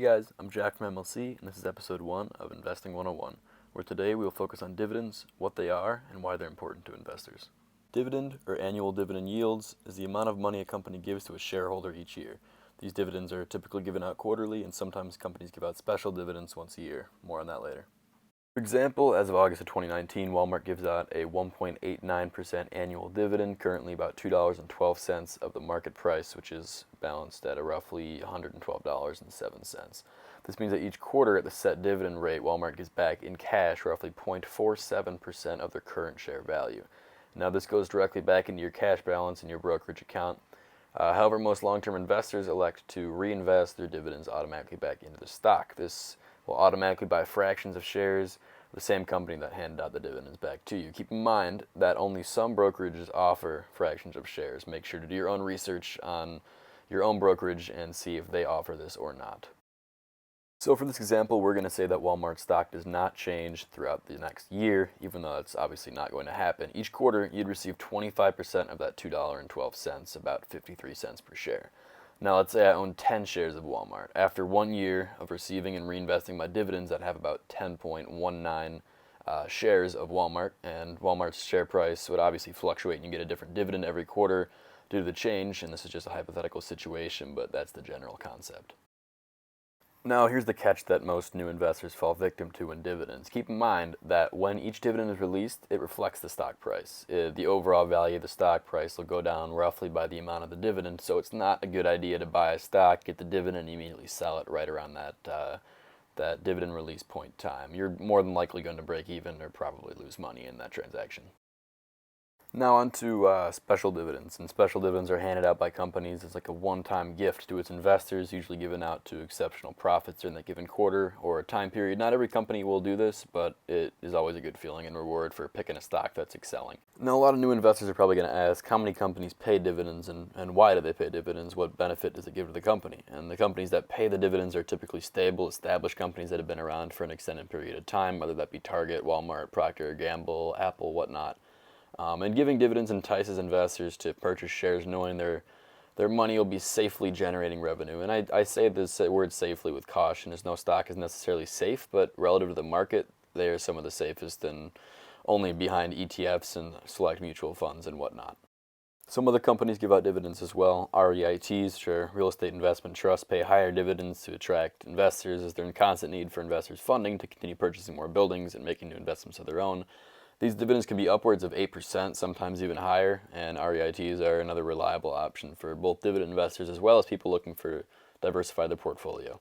Hey guys, I'm Jack from MLC, and this is episode 1 of Investing 101, where today we will focus on dividends, what they are, and why they're important to investors. Dividend, or annual dividend yields, is the amount of money a company gives to a shareholder each year. These dividends are typically given out quarterly, and sometimes companies give out special dividends once a year. More on that later. For example, as of August of 2019, Walmart gives out a 1.89% annual dividend, currently about $2.12 of the market price, which is balanced at a roughly $112.07. This means that each quarter at the set dividend rate, Walmart gives back in cash roughly 0.47% of their current share value. Now this goes directly back into your cash balance in your brokerage account. However, most long-term investors elect to reinvest their dividends automatically back into the stock. This will automatically buy fractions of shares of the same company that handed out the dividends back to you. Keep in mind that only some brokerages offer fractions of shares. Make sure to do your own research on your own brokerage and see if they offer this or not. So for this example, we're going to say that Walmart stock does not change throughout the next year, even though it's obviously not going to happen. Each quarter, you'd receive 25% of that $2.12, about 53 cents per share. Now let's say I own 10 shares of Walmart. After 1 year of receiving and reinvesting my dividends, I'd have about 10.19 shares of Walmart, and Walmart's share price would obviously fluctuate and you get a different dividend every quarter due to the change, and this is just a hypothetical situation, but that's the general concept. Now, here's the catch that most new investors fall victim to in dividends. Keep in mind that when each dividend is released, it reflects the stock price. The overall value of the stock price will go down roughly by the amount of the dividend, so it's not a good idea to buy a stock, get the dividend, and immediately sell it right around that dividend release point time. You're more than likely going to break even or probably lose money in that transaction. Now on to special dividends, and special dividends are handed out by companies as like a one-time gift to its investors, usually given out to exceptional profits in that given quarter or a time period. Not every company will do this, but it is always a good feeling and reward for picking a stock that's excelling. Now a lot of new investors are probably going to ask, how many companies pay dividends and why do they pay dividends? What benefit does it give to the company? And the companies that pay the dividends are typically stable, established companies that have been around for an extended period of time, whether that be Target, Walmart, Procter & Gamble, Apple, whatnot. And giving dividends entices investors to purchase shares knowing their money will be safely generating revenue. And I say this word safely with caution, as no stock is necessarily safe, but relative to the market, they are some of the safest and only behind ETFs and select mutual funds and whatnot. Some other companies give out dividends as well. REITs, sure, real estate investment trusts, pay higher dividends to attract investors as they're in constant need for investors' funding to continue purchasing more buildings and making new investments of their own. These dividends can be upwards of 8%, sometimes even higher, and REITs are another reliable option for both dividend investors as well as people looking to diversify their portfolio.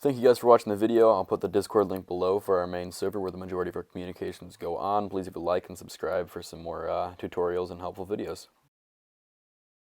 Thank you guys for watching the video. I'll put the Discord link below for our main server where the majority of our communications go on. Please leave a like and subscribe for some more tutorials and helpful videos.